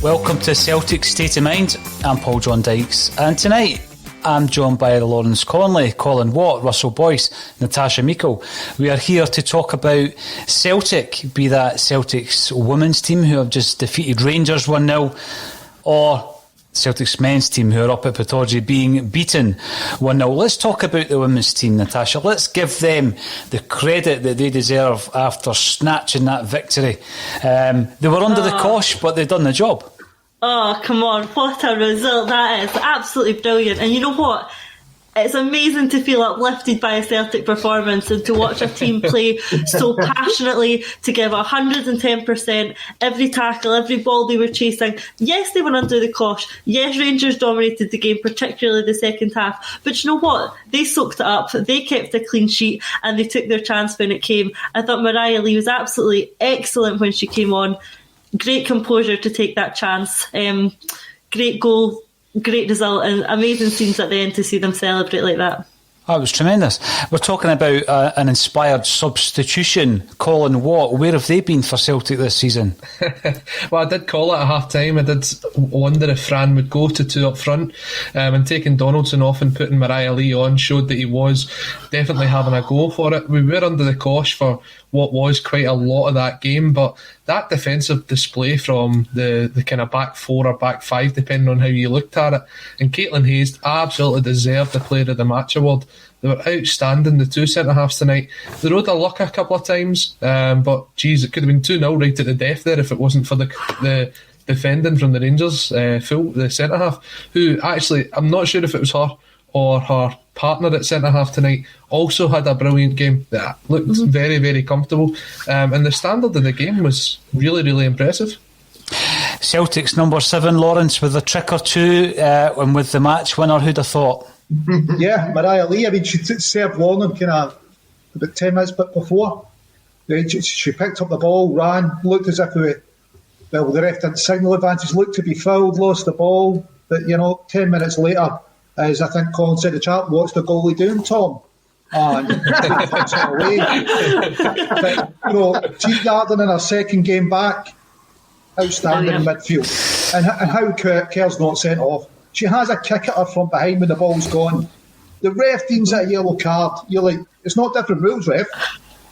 Welcome to Celtic State of Mind. I'm John Dykes, and tonight I'm joined by the Lawrence Connolly, Colin Watt, Russell Boyce, Natasha Meikle. We are here to talk about Celtic, be that Celtic's women's team who have just defeated Rangers 1-0, or Celtic's men's team who are up at Pittodrie being beaten 1-0. Let's talk about the women's team, Natasha. Let's give them the credit that they deserve after snatching that victory. They were under the cosh, but they've done the job. Oh, come on. What a result that is. Absolutely brilliant. And you know what? It's amazing to feel uplifted by a Celtic performance and to watch a team play so passionately, to give 110%, every tackle, every ball they were chasing. Yes, they were under the cosh. Yes, Rangers dominated the game, particularly the second half. But you know what? They soaked it up. They kept a clean sheet and they took their chance when it came. I thought Mariah was absolutely excellent when she came on. Great composure to take that chance. Great goal. Great result, and amazing scenes at the end to see them celebrate like that. Oh, it was tremendous. We're talking about an inspired substitution. Colin Watt, where have they been for Celtic this season? Well, I did call it at half-time. I did wonder if Fran would go to two up front, and taking Donaldson off and putting Mariah on showed that he was definitely having a go for it. We were under the cosh for what was quite a lot of that game, but that defensive display from the kind of back four or back five, depending on how you looked at it, and Caitlin Hayes absolutely deserved the Player of the Match award. They were outstanding, the two centre-halves tonight. They rode a luck a couple of times, but geez, it could have been 2-0 right at the death there if it wasn't for the defending from the Rangers, the centre-half, who actually, I'm not sure if it was her or her partner at centre-half tonight, also had a brilliant game that looked very, very comfortable. And the standard of the game was really, really impressive. Celtic's number 7, Lawrence, with a trick or two, and with the match winner, who'd have thought? Yeah, Mariah Lee. I mean, she served Lornan kind of about 10 minutes before. She picked up the ball, ran, looked as if the ref didn't signal advantage, looked to be fouled, lost the ball. But, 10 minutes later, as I think Colin said in the chat, what's the goalie doing, Tom? And puts it away. But, Teagarden in her second game back, outstanding in midfield. And how Kerr's not sent off. She has a kick at her from behind when the ball's gone. The ref deems it a yellow card. You're like, it's not different rules, ref.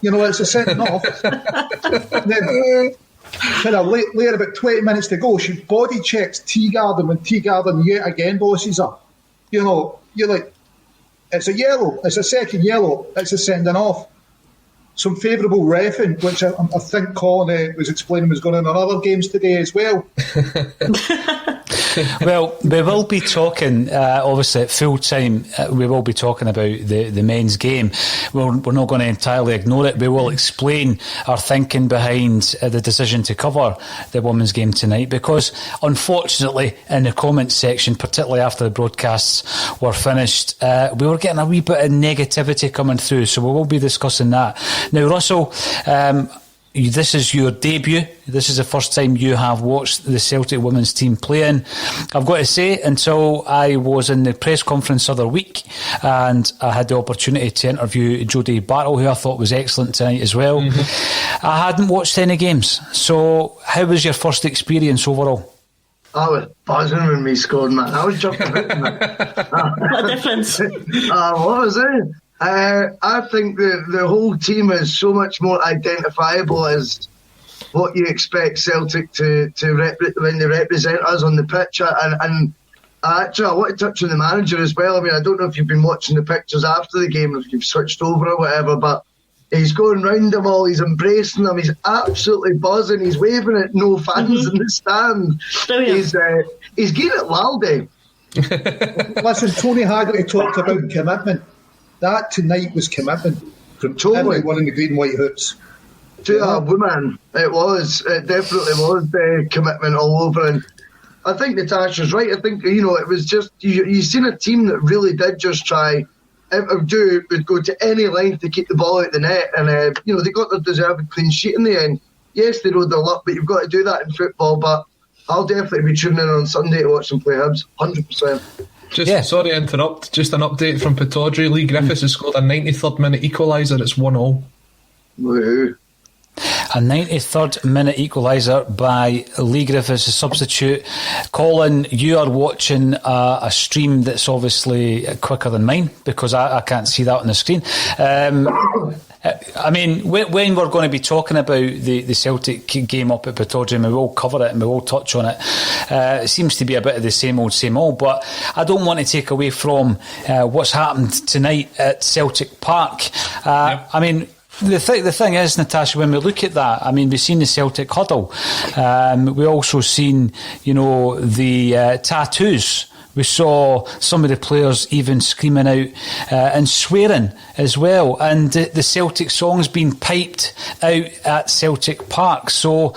It's a sending off. Then, kind of later, about 20 minutes to go, she body checks Teagarden when Teagarden yet again bosses her. You're like, it's a yellow, it's a second yellow, it's a sending off. Some favourable reffing, which I think Colin was explaining was going on in other games today as well. Well, we will be talking, obviously at full time, we will be talking about the men's game. We're not going to entirely ignore it. We will explain our thinking behind the decision to cover the women's game tonight, because unfortunately in the comments section, particularly after the broadcasts were finished, we were getting a wee bit of negativity coming through, so we will be discussing that. Now, Russell, this is your debut. This is the first time you have watched the Celtic women's team playing. I've got to say, until I was in the press conference the other week and I had the opportunity to interview Jodie Bartle, who I thought was excellent tonight as well, I hadn't watched any games. So how was your first experience overall? I was buzzing when we scored, man. I was jumping about. What a difference. What was it? I think the whole team is so much more identifiable as what you expect Celtic to when they represent us on the pitch. And actually, I want to touch on the manager as well. I mean, I don't know if you've been watching the pictures after the game, if you've switched over or whatever, but he's going round them all, he's embracing them, he's absolutely buzzing, he's waving at no fans in the stand. He's giving it Lalde. Listen, Tony Haggerty talked about commitment. That tonight was commitment. From Totally. everyone in the green and white hoops. To a woman, it definitely was commitment all over. And I think Natasha's right. I think, it was just, you seen a team that really did just try, would go to any length to keep the ball out the net. And, they got their deserved clean sheet in the end. Yes, they rode their luck, but you've got to do that in football. But I'll definitely be tuning in on Sunday to watch them play Hibs, 100%. Sorry to interrupt, just an update from Pittodrie. Lee Griffiths has scored a 93rd minute equaliser. It's 1-1. Woohoo. A 93rd minute equaliser by Lee Griffiths, a substitute. Colin, you are watching a stream that's obviously quicker than mine because I can't see that on the screen. I mean, when we're going to be talking about the Celtic game up at Pittodrie, and we will cover it and we will touch on it, it seems to be a bit of the same old, but I don't want to take away from what's happened tonight at Celtic Park. I mean, the thing is, Natasha, when we look at that, I mean, we've seen the Celtic huddle. We also seen, the tattoos. We saw some of the players even screaming out and swearing as well. And the Celtic songs being piped out at Celtic Park. So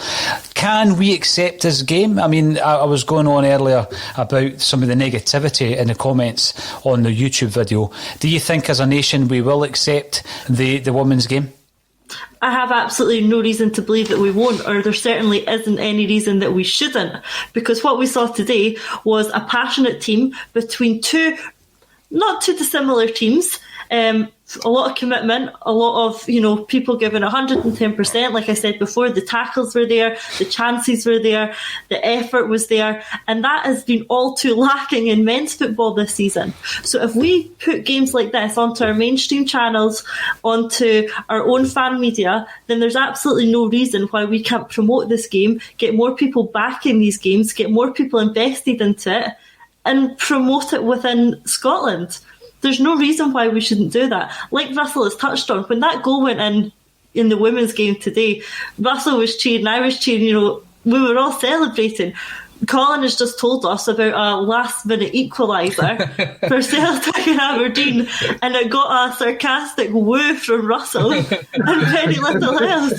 can we accept this game? I mean, I was going on earlier about some of the negativity in the comments on the YouTube video. Do you think as a nation we will accept the women's game? I have absolutely no reason to believe that we won't, or there certainly isn't any reason that we shouldn't, because what we saw today was a passionate team between two not too dissimilar teams. A lot of commitment, a lot of people giving 110%. Like I said before, the tackles were there, the chances were there, the effort was there, and that has been all too lacking in men's football this season. So if we put games like this onto our mainstream channels, onto our own fan media, then there's absolutely no reason why we can't promote this game, get more people back in these games, get more people invested into it, and promote it within Scotland. There's no reason why we shouldn't do that. Like Russell has touched on, when that goal went in the women's game today, Russell was cheering, I was cheering, we were all celebrating. Colin has just told us about a last-minute equaliser for Celtic and Aberdeen, and it got a sarcastic woo from Russell and very little else,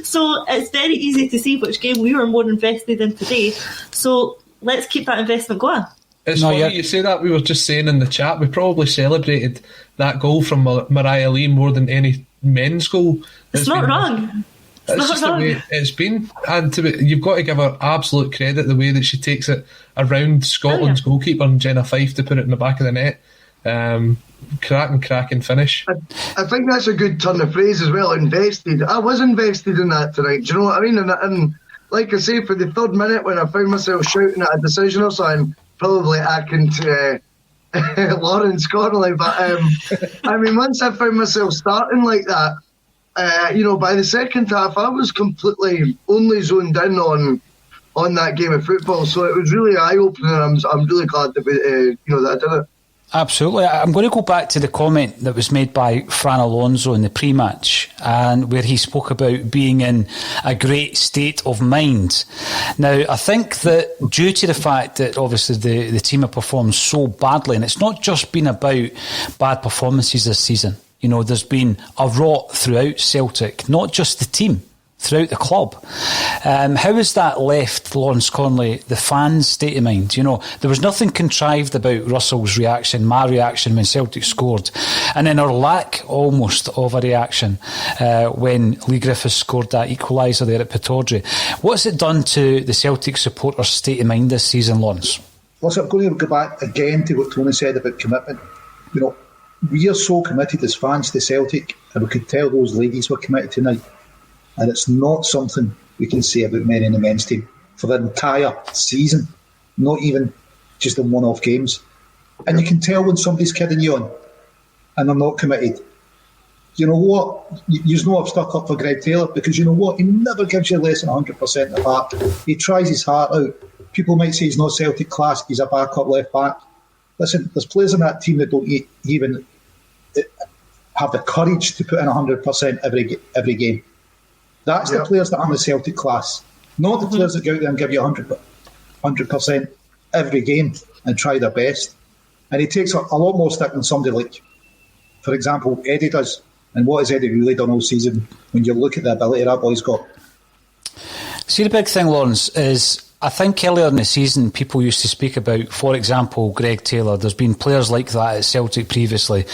So it's very easy to see which game we were more invested in today. So let's keep that investment going. It's funny you say that. We were just saying in the chat, we probably celebrated that goal from Mariah Lee more than any men's goal. It's not wrong. It's just the way it's been. And you've got to give her absolute credit the way that she takes it around Scotland's goalkeeper and Jenna Fife to put it in the back of the net. Cracking finish. I think that's a good turn of phrase as well, invested. I was invested in that tonight, do you know what I mean? And like I say, for the third minute when I found myself shouting at a decision or something, probably akin to Lawrence Connolly, but I mean, once I found myself starting like that, by the second half, I was completely only zoned in on that game of football. So it was really eye-opening. I'm really glad that that I did it. Absolutely. I'm going to go back to the comment that was made by Fran Alonso in the pre-match, and where he spoke about being in a great state of mind. Now, I think that due to the fact that obviously the team have performed so badly, and it's not just been about bad performances this season. There's been a rot throughout Celtic, not just the team, throughout the club. How has that left Lawrence Connolly, the fans' state of mind? There was nothing contrived about Russell's reaction, my reaction when Celtic scored, and then our lack almost of a reaction when Lee Griffiths scored that equaliser there at Pittodrie. What's it done to the Celtic supporters' state of mind this season, Lawrence? Listen, I'm going to go back again to what Tony said about commitment. We are so committed as fans to Celtic, and we could tell those ladies were committed tonight. And it's not something we can say about men in the men's team for the entire season, not even just in one-off games. And you can tell when somebody's kidding you on and they're not committed. You know what? You know I've stuck up for Greg Taylor because you know what? He never gives you less than 100% of heart. He tries his heart out. People might say he's not Celtic class, he's a backup left back. Listen, there's players in that team that don't even have the courage to put in 100% every game. That's the players that are in the Celtic class, not the players that go out there and give you 100% every game and try their best. And he takes a lot more stick than somebody like, for example, Eddie does. And what has Eddie really done all season when you look at the ability that boy's got? See, the big thing, Lawrence, is I think earlier in the season people used to speak about, for example, Greg Taylor. There's been players like that at Celtic previously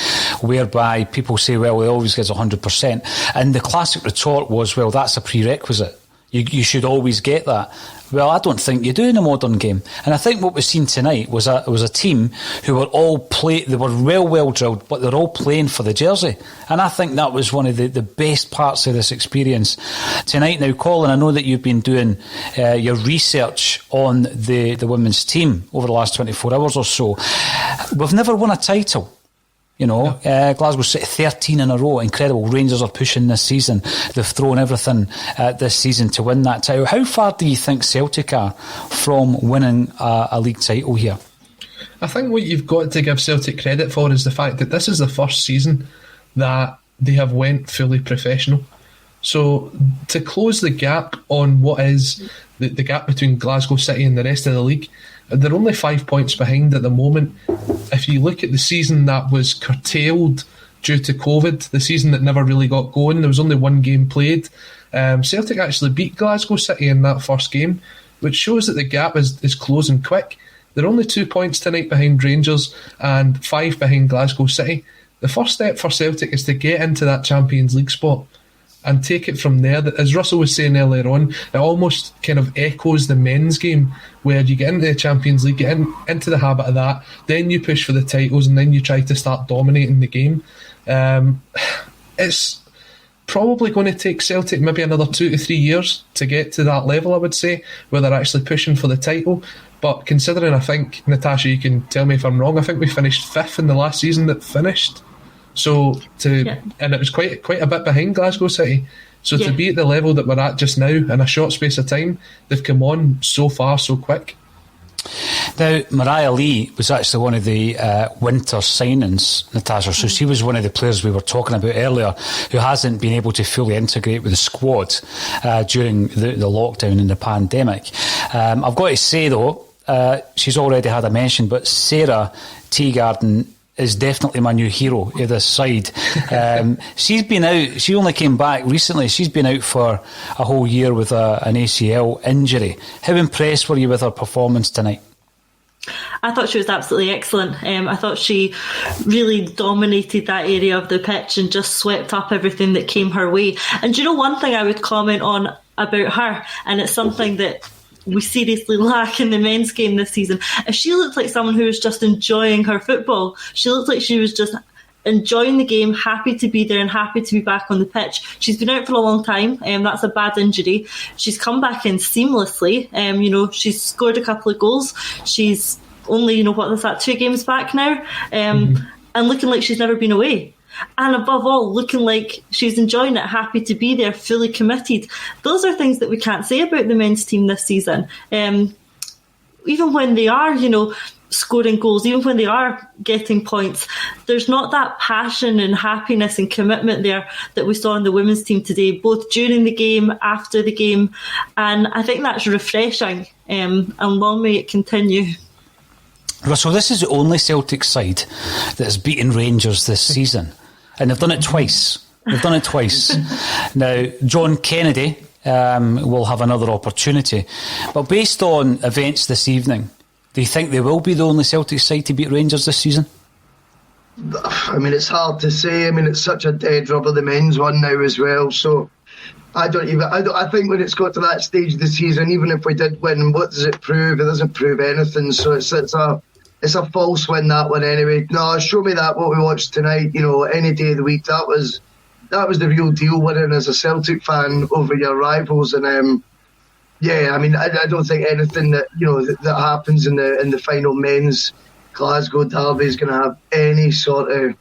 whereby people say, well, he always gets 100%. And the classic retort was, well, that's a prerequisite. You should always get that. Well, I don't think you do in a modern game. And I think what we've seen tonight was a team who were all they were well drilled, but they're all playing for the jersey. And I think that was one of the best parts of this experience tonight. Now, Colin, I know that you've been doing your research on the women's team over the last 24 hours or so. We've never won a title. You know, Glasgow City 13 in a row, incredible. Rangers are pushing this season. They've thrown everything this season to win that title. How far do you think Celtic are from winning a league title here? I think what you've got to give Celtic credit for is the fact that this is the first season that they have went fully professional. So to close the gap on what is the gap between Glasgow City and the rest of the league, they're only 5 points behind at the moment. If you look at the season that was curtailed due to COVID, the season that never really got going, there was only one game played. Celtic actually beat Glasgow City in that first game, which shows that the gap is closing quick. They're only 2 points tonight behind Rangers and 5 behind Glasgow City. The first step for Celtic is to get into that Champions League spot and take it from there. As Russell was saying earlier on, it almost kind of echoes the men's game, where you get into the Champions League, get into the habit of that, then you push for the titles, and then you try to start dominating the game. It's probably going to take Celtic maybe another 2 to 3 years to get to that level, I would say, where they're actually pushing for the title. But considering, I think, Natasha, you can tell me if I'm wrong, I think we finished 5th in the last season that finished. And it was quite a bit behind Glasgow City. So to be at the level that we're at just now in a short space of time, they've come on so far so quick. Now, Mariah Lee was actually one of the winter signings, Natasha. So she was one of the players we were talking about earlier who hasn't been able to fully integrate with the squad during the lockdown and the pandemic. I've got to say, though, she's already had a mention, but Sarah Teagarden is definitely my new hero of this side. She's been out, she only came back recently. She's been out for a whole year with an ACL injury. How impressed were you with her performance tonight? I thought she was absolutely excellent. I thought she really dominated that area of the pitch and just swept up everything that came her way. And you know, one thing I would comment on about her, and it's something that we seriously lack in the men's game this season, is she looked like someone who was just enjoying her football. She looked like she was just enjoying the game, happy to be there and happy to be back on the pitch. She's been out for a long time, that's a bad injury. She's come back in seamlessly. She's scored a couple of goals. She's only, 2 games back now, and looking like she's never been away. And above all, looking like she's enjoying it, happy to be there, fully committed. Those are things that we can't say about the men's team this season. Even when they are, scoring goals, even when they are getting points, there's not that passion and happiness and commitment there that we saw in the women's team today, both during the game, after the game. And I think that's refreshing, and long may it continue. Russell, this is the only Celtic side that has beaten Rangers this season. And they've done it twice. Now, John Kennedy will have another opportunity. But based on events this evening, do you think they will be the only Celtic side to beat Rangers this season? I mean, it's hard to say. I mean, it's such a dead rubber, the men's one now as well. So I think when it's got to that stage of the season, even if we did win, what does it prove? It doesn't prove anything. So it's a false win, that one anyway. No, show me that what we watched tonight. Any day of the week, that was the real deal. Winning as a Celtic fan over your rivals, and I mean, I don't think anything that that happens in the final men's Glasgow derby is going to have any sort of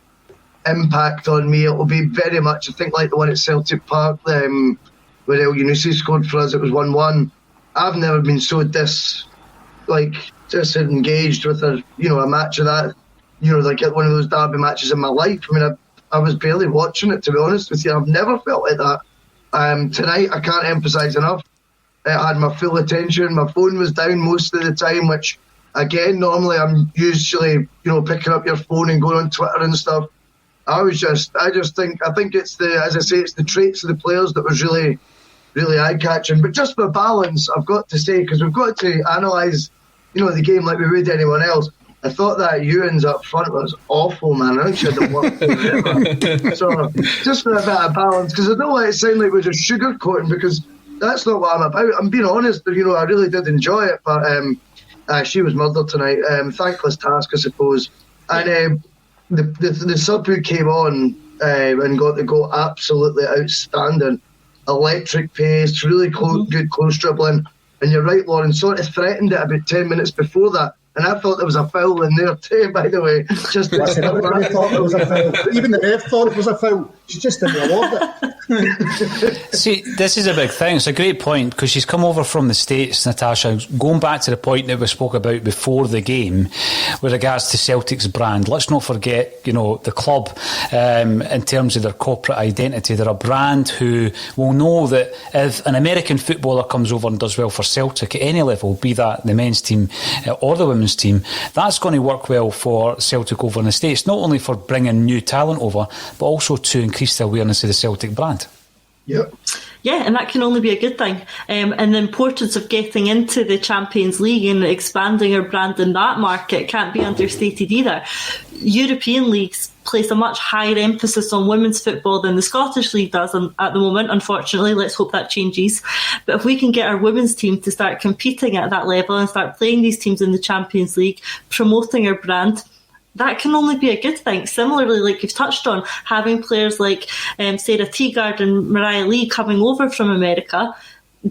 impact on me. It will be very much, I think, like the one at Celtic Park, where El Yunusi scored for us. It was 1-1. I've never been so disengaged with a match of that, like one of those derby matches in my life. I mean, I was barely watching it, to be honest with you. I've never felt like that. Tonight, I can't emphasise enough. It had my full attention. My phone was down most of the time, which, again, normally I'm usually, picking up your phone and going on Twitter and stuff. I think it's the traits of the players that was really, really eye-catching. But just for balance, I've got to say, because we've got to analyse, the game like we would anyone else. I thought that Ewan's up front was awful, man. I think she had the worst. So just for a bit of balance, because I don't want it to sound like we're just sugarcoating, because that's not what I'm about. I'm being honest, but I really did enjoy it. But she was murdered tonight. Thankless task, I suppose. And the sub who came on and got the goal, absolutely outstanding. Electric pace, really good close dribbling. And you're right, Lauren, sort of threatened it about 10 minutes before that. And I thought there was a foul in there too, by the way. Everybody thought it was a foul. Even the ref thought it was a foul. She just didn't award it. See, this is a big thing. It's a great point, because she's come over from the States, Natasha. Going back to the point that we spoke about before the game with regards to Celtic's brand, let's not forget, the club, in terms of their corporate identity. They're a brand who will know that if an American footballer comes over and does well for Celtic at any level, be that the men's team or the women's team, that's going to work well for Celtic over in the States, not only for bringing new talent over, but also to increase the awareness of the Celtic brand. Yep. Yeah, and that can only be a good thing. And the importance of getting into the Champions League and expanding our brand in that market can't be understated either. European leagues place a much higher emphasis on women's football than the Scottish League does at the moment, unfortunately. Let's hope that changes. But if we can get our women's team to start competing at that level and start playing these teams in the Champions League, promoting our brand, that can only be a good thing. Similarly, like you've touched on, having players like Sarah Teagard and Mariah Lee coming over from America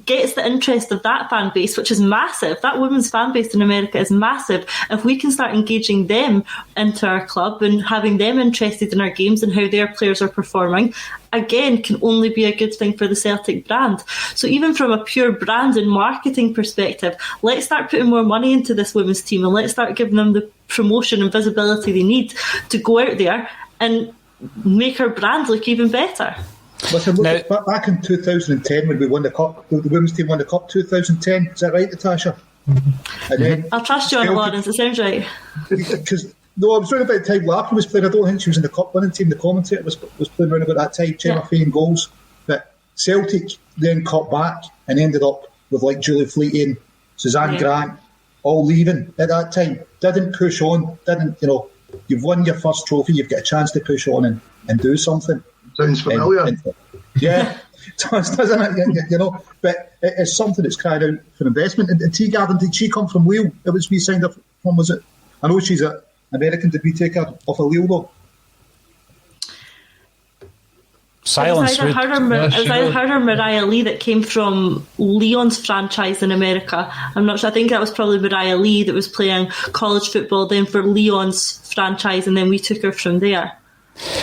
gets the interest of that fan base, which is massive. That women's fan base in America is massive. If we can start engaging them into our club and having them interested in our games and how their players are performing, again, can only be a good thing for the Celtic brand. So even from a pure brand and marketing perspective, let's start putting more money into this women's team and let's start giving them the promotion and visibility they need to go out there and make our brand look even better. Listen, back in 2010 when we won the cup, the women's team won the cup 2010. Is that right, Natasha? Mm-hmm. And then I'll trust you on it, Lawrence. It sounds right. Because I was around about the time Lappin was playing. I don't think she was in the cup winning team. The commentator was playing around about that time. Gemma Fane goals. But Celtic then cut back and ended up with like Julie Fleeting, Suzanne Grant, all leaving at that time. Didn't push on. You've won your first trophy. You've got a chance to push on and do something. Sounds familiar. Yeah, doesn't it? But it's something that's crying out for investment. And Teagarden, did she come from Lille? It was we signed her from, was it? I know she's an American. Did we take her off of Lille though? Silence. It was either her or Mariah Lee that came from Leon's franchise in America. I'm not sure. I think that was probably Mariah Lee that was playing college football then for Leon's franchise, and then we took her from there.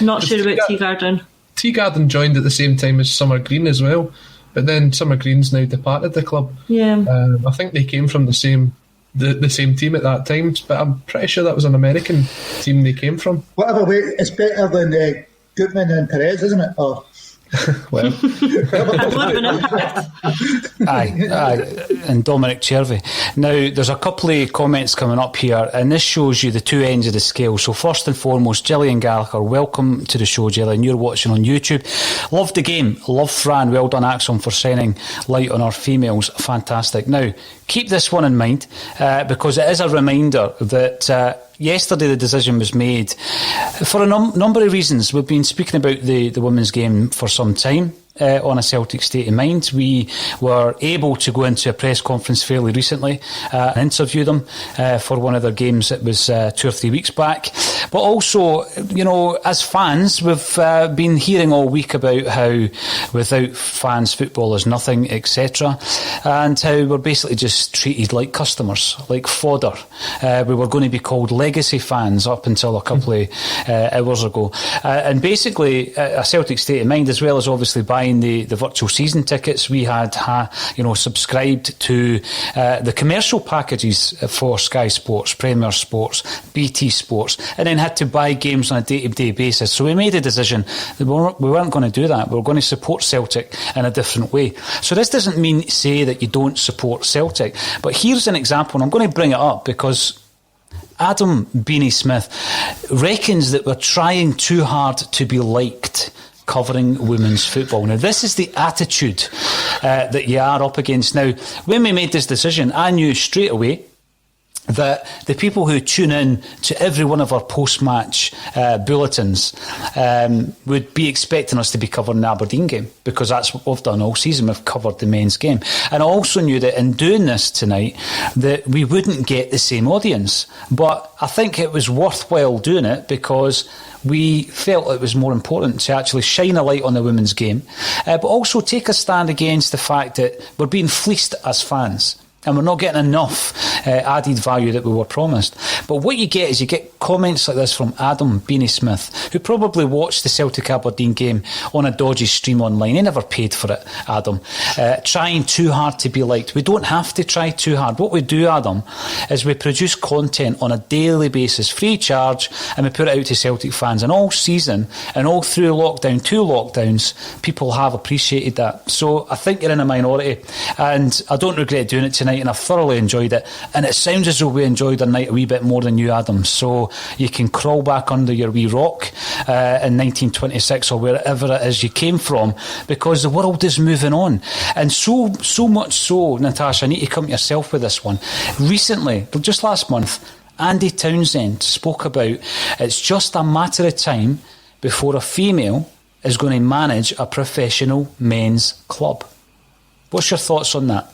Not sure about Teagarden. Teagarden joined at the same time as Summer Green as well, but then Summer Green's now departed the club. Yeah, I think they came from the same team at that time, but I'm pretty sure that was an American team they came from. Whatever way, it's better than Goodman and Perez, isn't it? Well, aye, and Dominic Chervy. Now, there's a couple of comments coming up here, and this shows you the two ends of the scale. So first and foremost, Gillian Gallagher, welcome to the show, Gillian. You're watching on YouTube. Love the game. Love Fran. Well done, Axon, for shining light on our females. Fantastic. Now, keep this one in mind, because it is a reminder that yesterday the decision was made for a number of reasons. We've been speaking about the women's game for some time on a Celtic State of Mind. We were able to go into a press conference fairly recently and interview them for one of their games. It was 2 or 3 weeks back. But also, as fans, we've been hearing all week about how without fans football is nothing, etc. And how we're basically just treated like customers, like fodder. We were going to be called legacy fans up until a couple of hours ago. And basically, a Celtic State of Mind, as well as obviously buying the virtual season tickets, we had subscribed to the commercial packages for Sky Sports, Premier Sports, BT Sports, and then had to buy games on a day-to-day basis. So we made a decision that we weren't going to do that. We were going to support Celtic in a different way. So this doesn't mean to say that you don't support Celtic, but here's an example, and I'm going to bring it up because Adam Beanie Smith reckons that we're trying too hard to be liked covering women's football. Now, this is the attitude that you are up against. Now, when we made this decision, I knew straight away that the people who tune in to every one of our post-match bulletins would be expecting us to be covering the Aberdeen game, because that's what we've done all season. We've covered the men's game. And I also knew that in doing this tonight that we wouldn't get the same audience. But I think it was worthwhile doing it because we felt it was more important to actually shine a light on the women's game, but also take a stand against the fact that we're being fleeced as fans. And we're not getting enough added value that we were promised. But what you get is you get comments like this from Adam Beanie Smith, who probably watched the Celtic Aberdeen game on a dodgy stream online. He never paid for it, Adam. Trying too hard to be liked. We don't have to try too hard. What we do, Adam, is we produce content on a daily basis, free charge, and we put it out to Celtic fans. And all season, and all through lockdown, 2 lockdowns, people have appreciated that. So I think you're in a minority. And I don't regret doing it tonight. And I've thoroughly enjoyed it, and it sounds as though we enjoyed our night a wee bit more than you, Adam, so you can crawl back under your wee rock in 1926 or wherever it is you came from, because the world is moving on. And so much so, Natasha, I need to come to yourself with this one. Recently, just last month, Andy Townsend spoke about it's just a matter of time before a female is going to manage a professional men's club. What's your thoughts on that?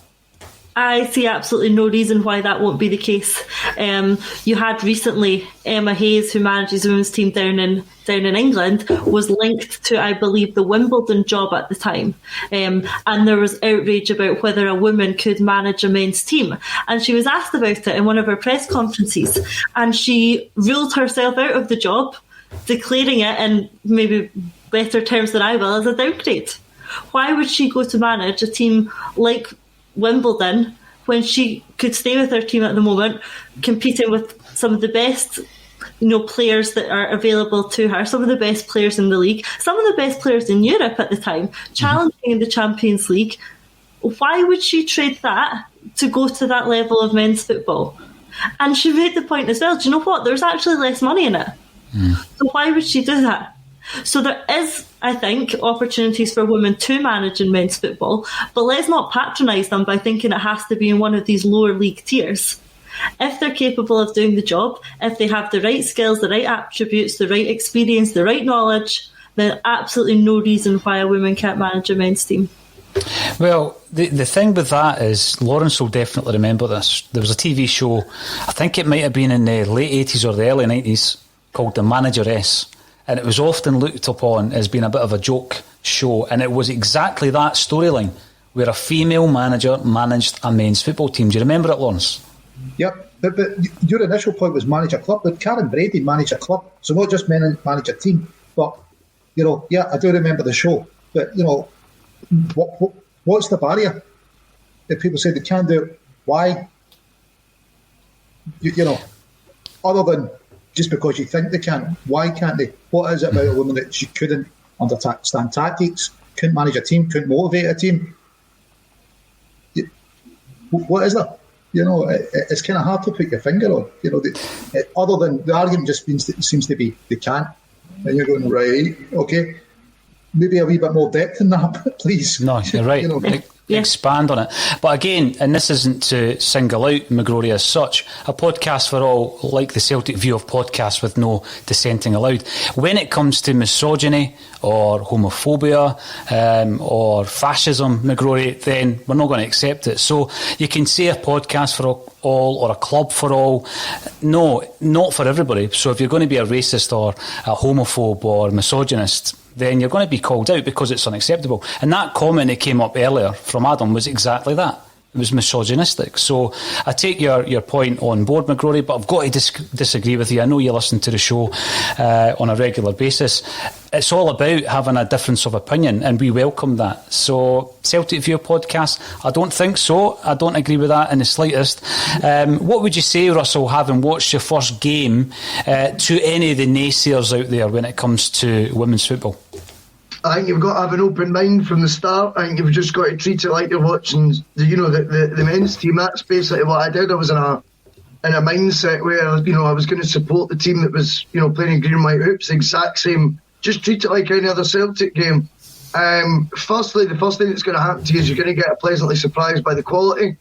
I see absolutely no reason why that won't be the case. You had recently Emma Hayes, who manages the women's team down in England, was linked to, I believe, the Wimbledon job at the time. And there was outrage about whether a woman could manage a men's team. And she was asked about it in one of her press conferences. And she ruled herself out of the job, declaring it, in maybe better terms than I will, as a downgrade. Why would she go to manage a team like Wimbledon when she could stay with her team at the moment, competing with some of the best players that are available to her, some of the best players in the league, some of the best players in Europe at the time, challenging in the Champions League? Why would she trade that to go to that level of men's football? And she made the point as well, do you know what, there's actually less money in it. So why would she do that? So there is, I think, opportunities for women to manage in men's football, but let's not patronise them by thinking it has to be in one of these lower league tiers. If they're capable of doing the job, if they have the right skills, the right attributes, the right experience, the right knowledge, then absolutely no reason why a woman can't manage a men's team. Well, the thing with that is, Lawrence will definitely remember this. There was a TV show, I think it might have been in the late 80s or the early 90s, called The Manageress. And it was often looked upon as being a bit of a joke show. And it was exactly that storyline, where a female manager managed a men's football team. Do you remember it, Lawrence? Yep. But your initial point was manage a club. But Karen Brady managed a club. So not just manage a team. But, yeah, I do remember the show. But, what's the barrier? If people say they can't do it, why? Other than just because you think they can, why can't they? What is it about a woman that she couldn't understand tactics, couldn't manage a team, couldn't motivate a team? What is that? It's kind of hard to put your finger on. Other than the argument just seems to be they can't. And you're going, right, okay, maybe a wee bit more depth in that, please. No, you're right. Expand on it. But again, and this isn't to single out McGrory as such, a podcast for all, like the Celtic view of podcasts with no dissenting allowed. When it comes to misogyny or homophobia or fascism, McGrory, then we're not going to accept it. So you can say a podcast for all or a club for all. No, not for everybody. So if you're going to be a racist or a homophobe or misogynist, then you're going to be called out because it's unacceptable. And that comment that came up earlier from Adam was exactly that. It was misogynistic. So I take your point on board, McGrory, but I've got to disagree with you. I know you listen to the show on a regular basis. It's all about having a difference of opinion, and we welcome that. So Celtic View podcast, I don't think so. I don't agree with that in the slightest. What would you say, Russell, having watched your first game, to any of the naysayers out there when it comes to women's football? I think you've got to have an open mind from the start. I think you've just got to treat it like you're watching, the men's team. That's basically what I did. I was in in a mindset where, you know, I was going to support the team that was, you know, playing in green and white hoops, the exact same, just treat it like any other Celtic game. Firstly, the first thing that's going to happen to you is you're going to get pleasantly surprised by the quality.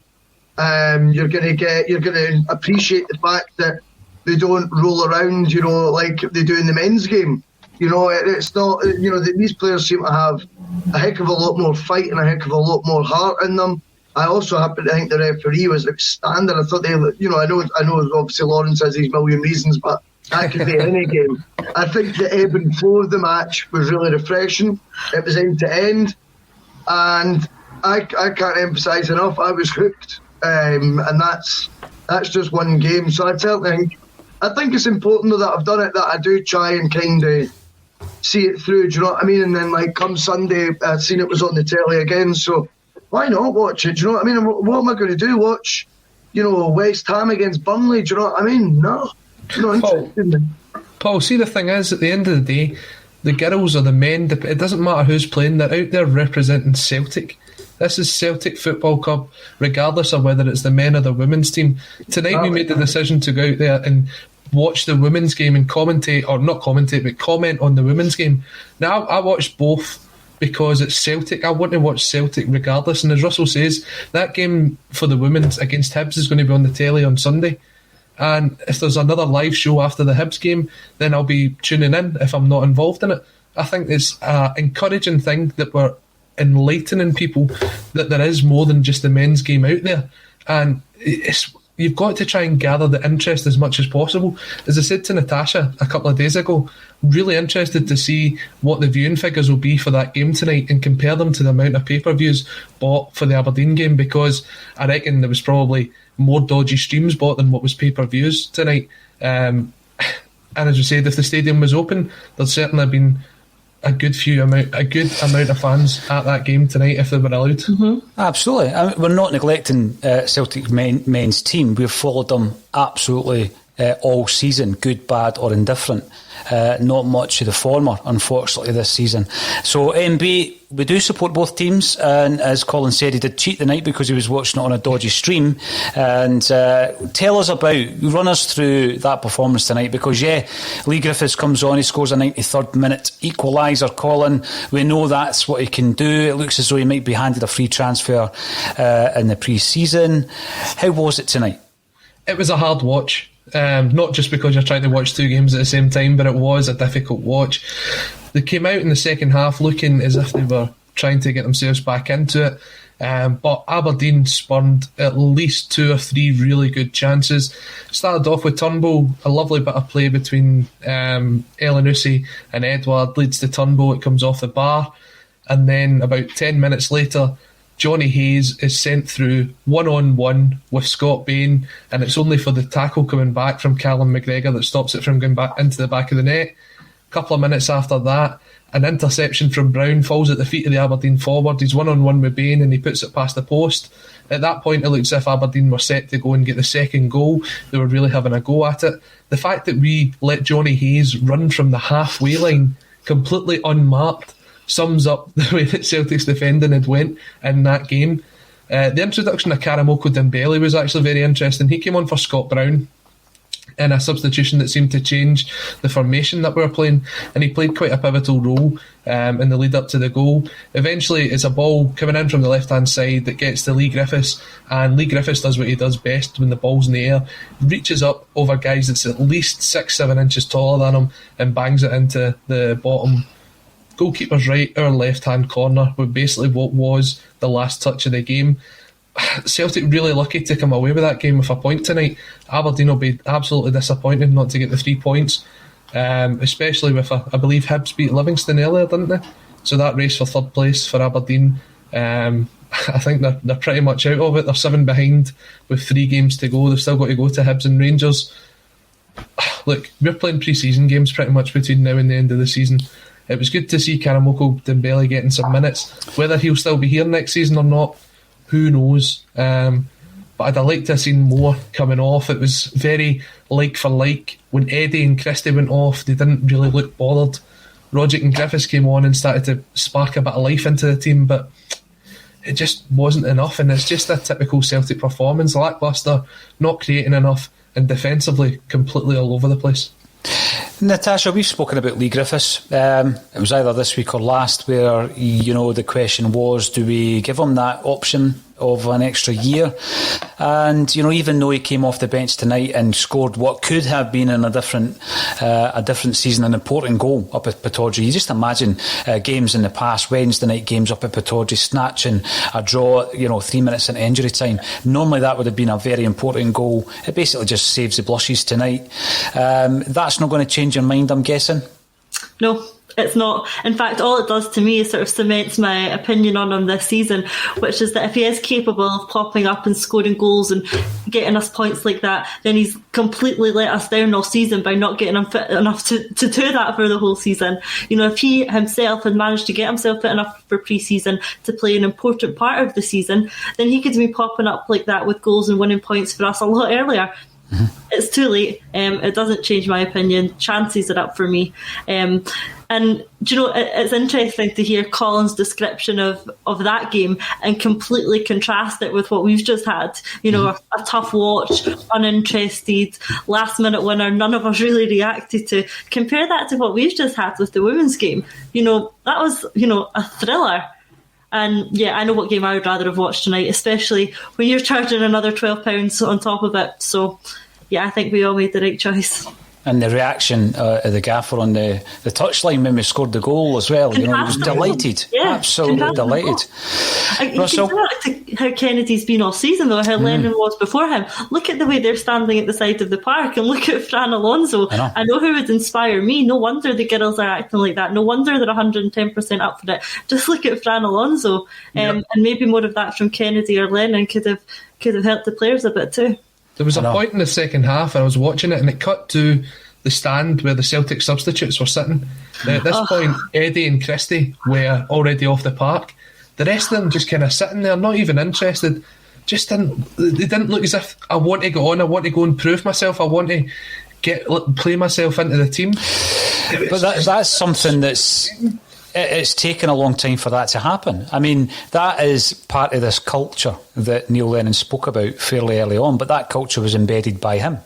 You're going to appreciate the fact that they don't roll around, you know, like they do in the men's game. You know, it's not, you know, these players seem to have a heck of a lot more fight and a heck of a lot more heart in them. I also happen to think the referee was outstanding. I thought they, you know, I know obviously Lawrence has these million reasons, but that could be any game. I think the ebb and flow of the match was really refreshing. It was end to end, and I can't emphasise enough, I was hooked. And that's just one game. So I think it's important though that I've done it, that I do try and kind of see it through, do you know what I mean? And then like come Sunday, I'd seen it was on the telly again, so why not watch it? Do you know what I mean? What am I going to do? Watch, you know, West Ham against Burnley? Do you know what I mean? No. Paul, see, the thing is, at the end of the day, the girls or the men, it doesn't matter who's playing, they're out there representing Celtic. This is Celtic Football Club, regardless of whether it's the men or the women's team. Tonight we made the decision to go out there and watch the women's game and comment on the women's game. Now, I watched both because it's Celtic. I want to watch Celtic regardless. And as Russell says, that game for the women's against Hibs is going to be on the telly on Sunday. And if there's another live show after the Hibs game, then I'll be tuning in if I'm not involved in it. I think it's an encouraging thing that we're enlightening people that there is more than just the men's game out there. And you've got to try and gather the interest as much as possible. As I said to Natasha a couple of days ago, really interested to see what the viewing figures will be for that game tonight and compare them to the amount of pay-per-views bought for the Aberdeen game, because I reckon there was probably more dodgy streams bought than what was pay-per-views tonight. And as you said, if the stadium was open, there'd certainly have been a good amount of fans at that game tonight if they were allowed. Mm-hmm. Absolutely. I mean, we're not neglecting Celtic men's team. We've followed them absolutely all season, good, bad or indifferent. Not much of the former, unfortunately, this season. So MB, we do support both teams, and as Colin said, he did cheat the night because he was watching it on a dodgy stream. And run us through that performance tonight, because Lee Griffiths comes on, he scores a 93rd minute equaliser. Colin, we know that's what he can do. It looks as though he might be handed a free transfer in the pre-season. How was it tonight? It was a hard watch. Not just because you're trying to watch two games at the same time, but it was a difficult watch. They came out in the second half looking as if they were trying to get themselves back into it, but Aberdeen spurned at least 2 or 3 really good chances. Started off with Turnbull, a lovely bit of play between Elyounoussi and Edouard leads to Turnbull, it comes off the bar, and then about 10 minutes later Johnny Hayes is sent through 1-on-1 with Scott Bain, and it's only for the tackle coming back from Callum McGregor that stops it from going back into the back of the net. A couple of minutes after that, an interception from Brown falls at the feet of the Aberdeen forward. He's 1-on-1 with Bain and he puts it past the post. At that point it looks as if Aberdeen were set to go and get the second goal. They were really having a go at it. The fact that we let Johnny Hayes run from the halfway line completely unmarked sums up the way that Celtic's defending had went in that game. The introduction of Karamoko Dembele was actually very interesting. He came on for Scott Brown in a substitution that seemed to change the formation that we were playing, and he played quite a pivotal role in the lead up to the goal. Eventually it's a ball coming in from the left hand side that gets to Lee Griffiths, and Lee Griffiths does what he does best when the ball's in the air, reaches up over guys that's at least 6-7 inches taller than him and bangs it into the bottom goalkeeper's right or left hand corner with basically what was the last touch of the game. Celtic really lucky to come away with that game with a point tonight. Aberdeen will be absolutely disappointed not to get the 3 points, especially with I believe Hibs beat Livingston earlier, didn't they? So that race for third place for Aberdeen, I think they're pretty much out of it. They're 7 behind with 3 games to go. They've still got to go to Hibs and Rangers. Look, we're playing pre-season games pretty much between now and the end of the season. It was good to see Karamoko Dembele getting some minutes. Whether he'll still be here next season or not, who knows? But I'd have liked to have seen more coming off. It was very like for like. When Eddie and Christie went off, they didn't really look bothered. Roderick and Griffiths came on and started to spark a bit of life into the team, but it just wasn't enough, and it's just a typical Celtic performance. Lacklustre, not creating enough, and defensively completely all over the place. Natasha, we've spoken about Lee Griffiths. It was either this week or last where, the question was, do we give him that option of an extra year? And, even though he came off the bench tonight and scored what could have been in a different season, an important goal up at Pittodrie. You just imagine games in the past, Wednesday night games up at Pittodrie, snatching a draw, 3 minutes into injury time. Normally that would have been a very important goal. It basically just saves the blushes tonight. That's not going to change your mind, I'm guessing? No, it's not. In fact, all it does to me is sort of cements my opinion on him this season, which is that if he is capable of popping up and scoring goals and getting us points like that, then he's completely let us down all season by not getting him fit enough to do that for the whole season. If he himself had managed to get himself fit enough for pre-season to play an important part of the season, then he could be popping up like that with goals and winning points for us a lot earlier. Mm-hmm. It's too late. It doesn't change my opinion. Chances are up for me. And it's interesting to hear Colin's description of that game and completely contrast it with what we've just had. A tough watch, uninterested, last minute winner, none of us really reacted to. Compare that to what we've just had with the women's game. That was, a thriller. And yeah, I know what game I would rather have watched tonight, especially when you're charging another £12 on top of it. So yeah, I think we all made the right choice. And the reaction of the gaffer on the touchline when we scored the goal as well. He was delighted. Yeah, absolutely delighted. Russell? How Kennedy's been all season, though, how Lennon was before him. Look at the way they're standing at the side of the park, and look at Fran Alonso. I know who would inspire me. No wonder the girls are acting like that. No wonder they're 110% up for it. Just look at Fran Alonso. And maybe more of that from Kennedy or Lennon could have helped the players a bit too. There was a point in the second half, and I was watching it, and it cut to the stand where the Celtic substitutes were sitting. At this point, Eddie and Christie were already off the park. The rest of them just kind of sitting there, not even interested. They didn't look as if I want to go on, I want to go and prove myself, I want to play myself into the team. But that's something it's taken a long time for that to happen. I mean, that is part of this culture that Neil Lennon spoke about fairly early on, but that culture was embedded by him.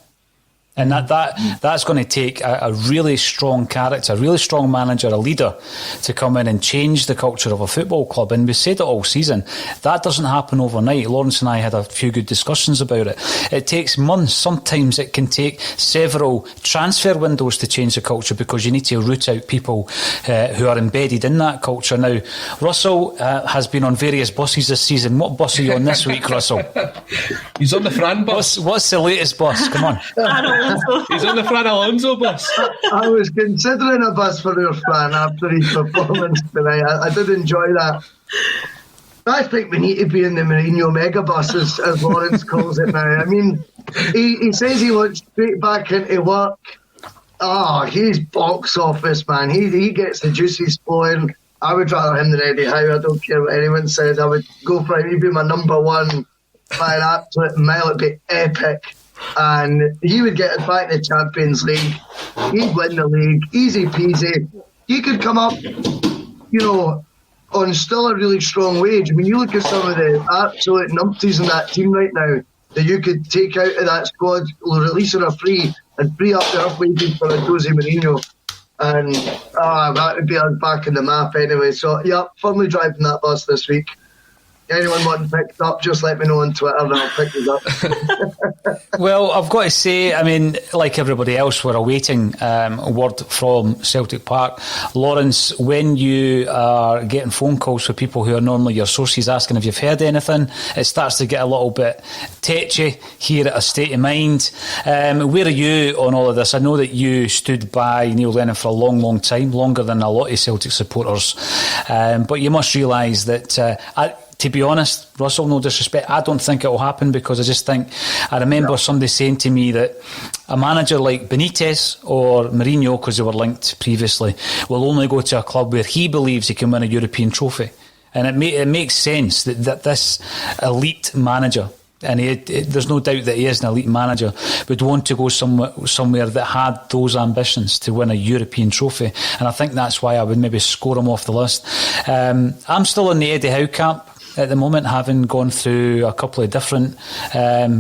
And that's going to take a really strong character, a really strong manager, a leader to come in and change the culture of a football club. And we said it all season. That doesn't happen overnight. Lawrence and I had a few good discussions about it. It takes months. Sometimes it can take several transfer windows to change the culture because you need to root out people who are embedded in that culture. Now, Russell has been on various buses this season. What bus are you on this week, Russell? He's on the Fran bus. What's the latest bus? Come on. He's on the Fran Alonso bus. I was considering a bus for your Fran after his performance tonight. I did enjoy that. I think we need to be in the Mourinho megabus, as Lawrence calls it now. I mean, he says he wants straight back into work. He's box office, man. He gets the juices flowing. I would rather him than Eddie Howe. I don't care what anyone says. I would go for him. He'd be my number one by an absolute mile. It'd be epic. And he would get us back in the Champions League. He'd win the league, easy peasy. He could come up, on still a really strong wage. I mean, you look at some of the absolute numpties in that team right now that you could take out of that squad, release on a free, and free up their wages for a Jose Mourinho. And that would be us back in the map anyway. So, yeah, firmly driving that bus this week. Anyone wanting picked up, just let me know on Twitter and I'll pick it up. Well, I've got to say, I mean, like everybody else, we're awaiting word from Celtic Park. Lawrence, when you are getting phone calls from people who are normally your sources asking if you've heard anything, it starts to get a little bit tetchy here at A State of Mind. Where are you on all of this? I know that you stood by Neil Lennon for a long, long time, longer than a lot of Celtic supporters. But you must realise that... to be honest, Russell, no disrespect, I don't think it will happen because I just think, I remember somebody saying to me that a manager like Benitez or Mourinho, because they were linked previously, will only go to a club where he believes he can win a European trophy. And it makes sense that this elite manager, and there's no doubt that he is an elite manager, would want to go somewhere that had those ambitions to win a European trophy. And I think that's why I would maybe score him off the list. I'm still in the Eddie Howe camp. at the moment, having gone through a couple of different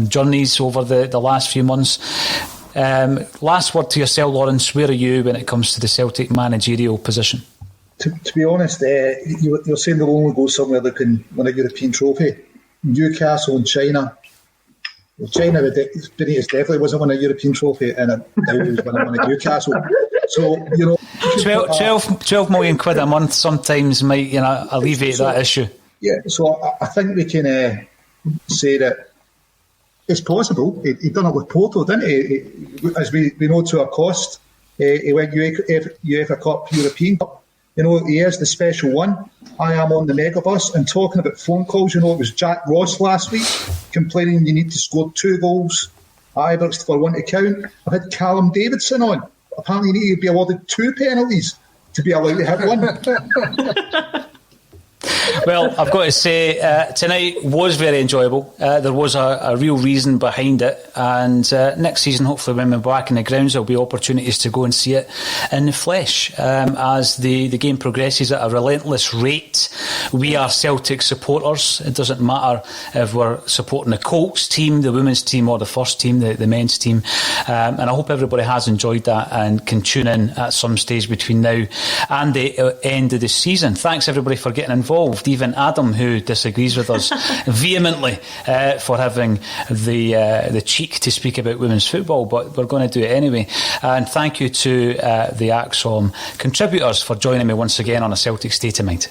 journeys over the last few months. Last word to yourself, Lawrence. Where are you when it comes to the Celtic managerial position? To be honest, you're saying they'll only go somewhere that can win a European trophy. Newcastle and China. Well, China, Benitez definitely wasn't winning a European trophy, and it was winning at Newcastle. So, 12 million quid a month sometimes might alleviate that issue. Yeah, so I think we can say that it's possible. He done it with Porto, didn't he? As we know to our cost. He went UEFA Cup, European Cup. He is the special one. I am on the megabus and talking about phone calls. It was Jack Ross last week complaining you need to score 2 goals at Ibrox for one to count. I've had Callum Davidson on. Apparently you need to be awarded 2 penalties to be allowed to have one. Well, I've got to say, tonight was very enjoyable. There was a real reason behind it. And next season, hopefully, when we're back in the grounds, there'll be opportunities to go and see it in the flesh. As the game progresses at a relentless rate, we are Celtic supporters. It doesn't matter if we're supporting the Colts team, the women's team, or the first team, the men's team. And I hope everybody has enjoyed that and can tune in at some stage between now and the end of the season. Thanks, everybody, for getting involved. Even Adam, who disagrees with us vehemently for having the cheek to speak about women's football, but we're going to do it anyway. And thank you to the AXOM contributors for joining me once again on A Celtic State of Mind.